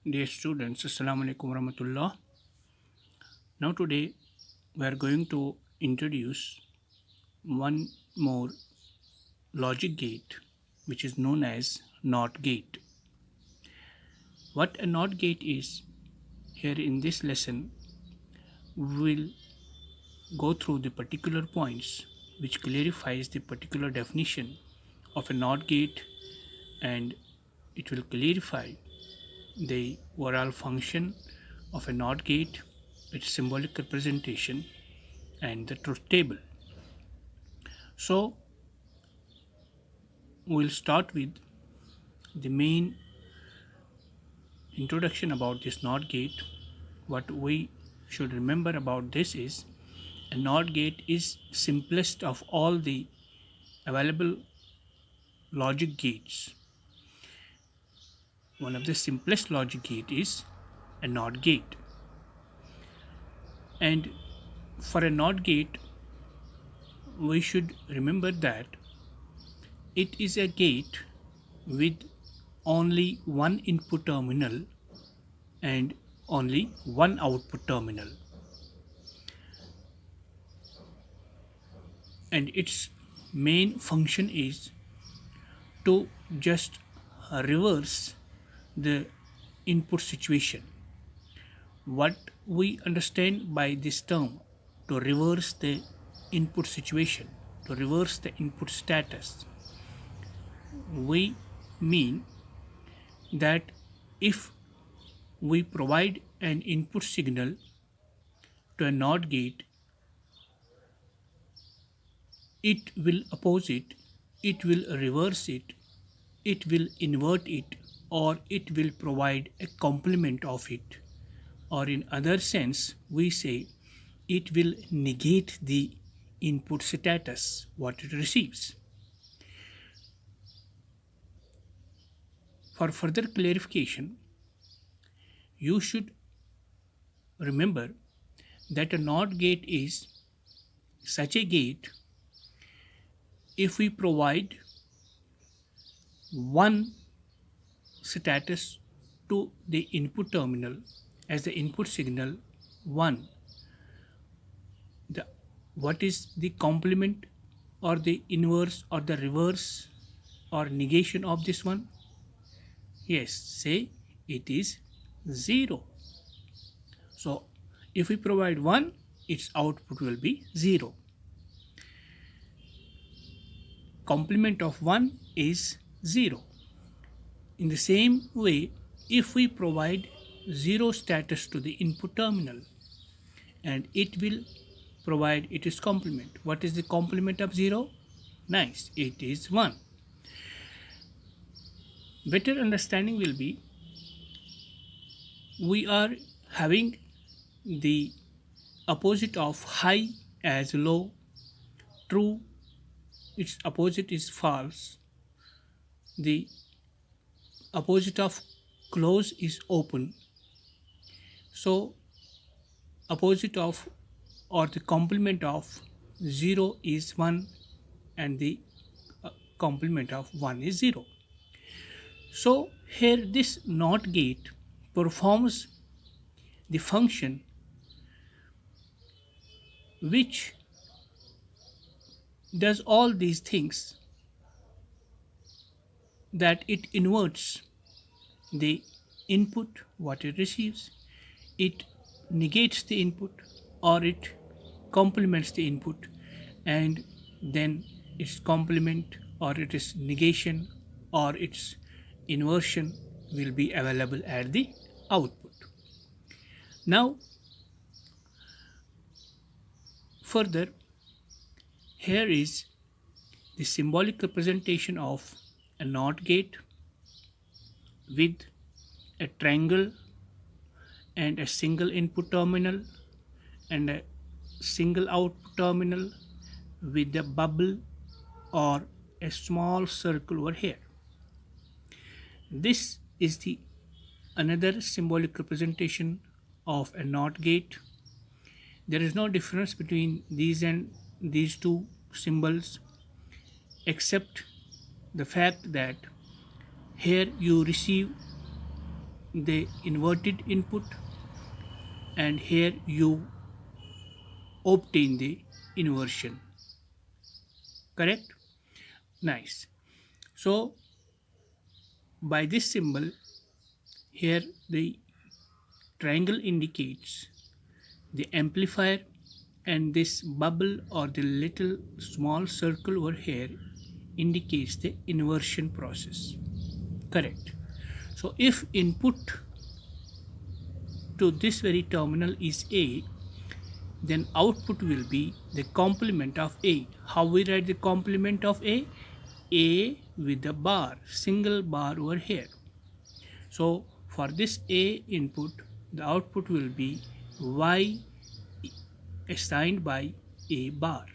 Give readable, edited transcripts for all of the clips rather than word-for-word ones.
Dear students, Assalamu alaikum warahmatullah. Now today we are going to introduce one more logic gate which is known as NOT gate. What a NOT gate is, here in this lesson we will go through the particular points which clarifies the particular definition of a NOT gate, and it will clarify the overall function of a NOT gate, its symbolic representation, and the truth table. So we'll start with the main introduction about this NOT gate. What we should remember about this is a NOT gate is simplest of all the available logic gates. One of the simplest logic gate is a NOT gate. And for a NOT gate, we should remember that it is a gate with only one input terminal and only one output terminal, and its main function is to just reverse the input situation. What we understand by this term, to reverse the input situation, to reverse the input status, we mean that if we provide an input signal to a NOT gate, it will oppose it, it will reverse it, it will invert it, or it will provide a complement of it, or in other sense we say it will negate the input status what it receives. For further clarification, you should remember that a NOT gate is such a gate if we provide one status to the input terminal as the input signal 1, the what is the complement or the inverse or the reverse or negation of this one? Yes, say it is 0. So if we provide 1, its output will be 0. Complement of 1 is 0. In the same way, if we provide 0 status to the input terminal, and it will provide its complement. What is the complement of 0? Nice, it is 1. Better understanding will be, we are having the opposite of high as low, true, its opposite is false, the opposite of close is open. So opposite of or the complement of 0 is 1, and the complement of 1 is 0. So here this NOT gate performs the function which does all these things, that it inverts the input what it receives, it negates the input or it complements the input, and then its complement or its negation or its inversion will be available at the output. Now further, here is the symbolic representation of a NOT gate with a triangle and a single input terminal and a single output terminal with a bubble or a small circle over here. This is the another symbolic representation of a NOT gate. There is no difference between these and these two symbols, except the fact that here you receive the inverted input, and here you obtain the inversion. Correct? Nice. So by this symbol here, the triangle indicates the amplifier, and this bubble or the little small circle over here indicates the inversion process. Correct? So if input to this very terminal is A, then output will be the complement of A. How we write the complement of A? A with a bar, single bar over here. So for this A input, the output will be Y assigned by A bar.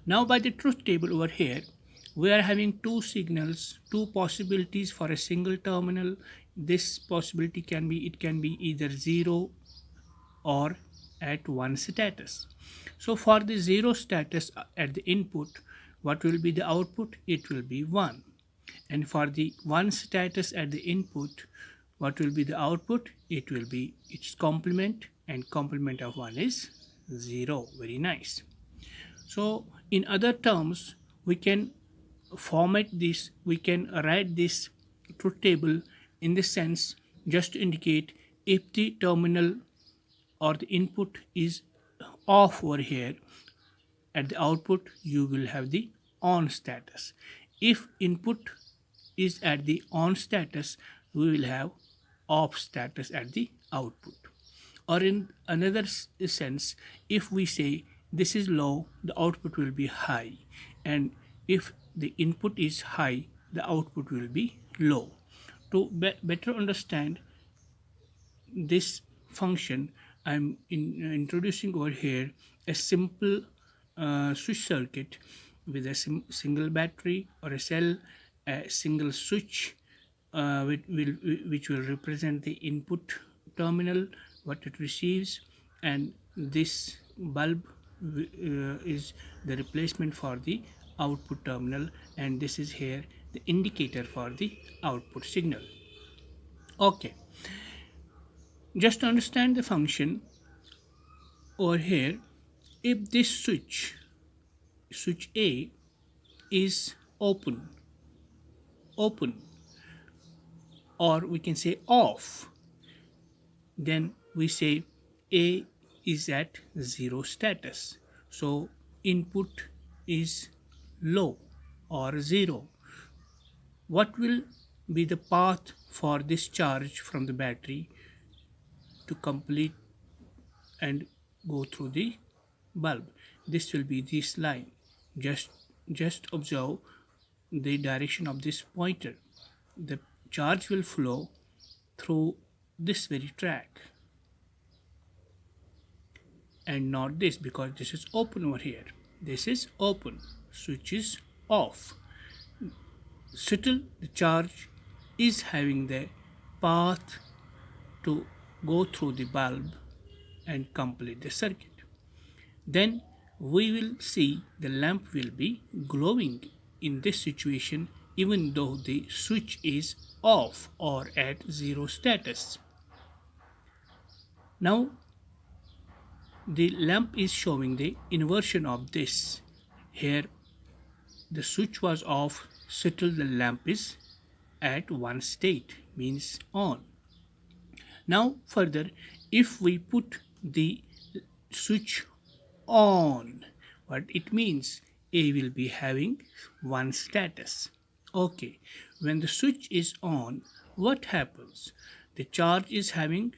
Now by the truth table over here, we are having two signals, two possibilities for a single terminal. This possibility can be, it can be either 0 or at 1 status. So for the 0 status at the input, what will be the output? It will be 1. And for the 1 status at the input, what will be the output? It will be its complement, and complement of 1 is 0. Very nice. So in other terms, we can format this, we can write this truth table in the sense, just to indicate if the terminal or the input is off over here, at the output you will have the on status. If input is at the on status, we will have off status at the output. Or in another sense, if we say this is low, the output will be high, and if the input is high, the output will be low. To better understand this function, I'm introducing over here a simple switch circuit with a single battery or a cell, a single switch which will represent the input terminal, what it receives, and this bulb is the replacement for the output terminal, and this is here the indicator for the output signal. Okay, just to understand the function over here, if this switch A is open, or we can say off, then we say A is at 0 status, so input is low or 0. What will be the path for this charge from the battery to complete and go through the bulb? This will be this line. Just observe the direction of this pointer. The charge will flow through this very track and not this, because this is open over here. This is open, switch is off. Still the charge is having the path to go through the bulb and complete the circuit. Then we will see the lamp will be glowing in this situation, even though the switch is off or at 0 status. Now the lamp is showing the inversion of this. Here the switch was off, still the lamp is at one state, means on. Now further, if we put the switch on, what it means? A will be having one status. Okay, when the switch is on, what happens? The charge is having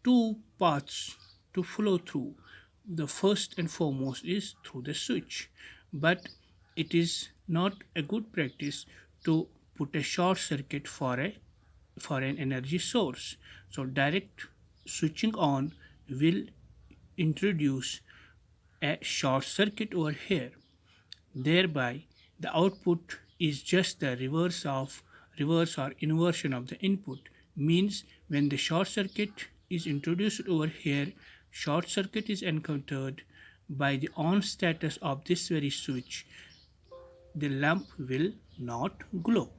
two paths to flow through. The first and foremost is through the switch, but it is not a good practice to put a short circuit for an energy source. So direct switching on will introduce a short circuit over here. Thereby the output is just the reverse or inversion of the input. Means when the short circuit is introduced over here, short circuit is encountered by the on status of this very switch, the lamp will not glow.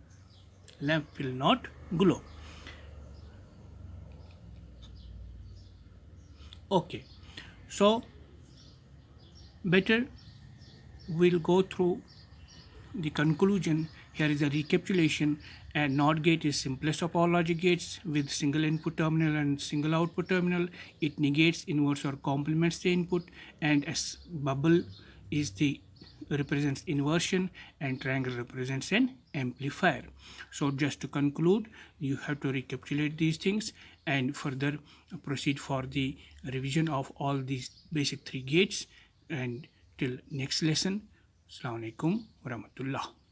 Okay, so better we'll go through the conclusion. Here is a recapitulation. And NOT gate is simplest of all logic gates with single input terminal and single output terminal. It negates, inverts, or complements the input, and as bubble is the represents inversion and triangle represents an amplifier. So just to conclude, you have to recapitulate these things and further proceed for the revision of all these basic three gates. And till next lesson, Assalamu alaikum warahmatullah.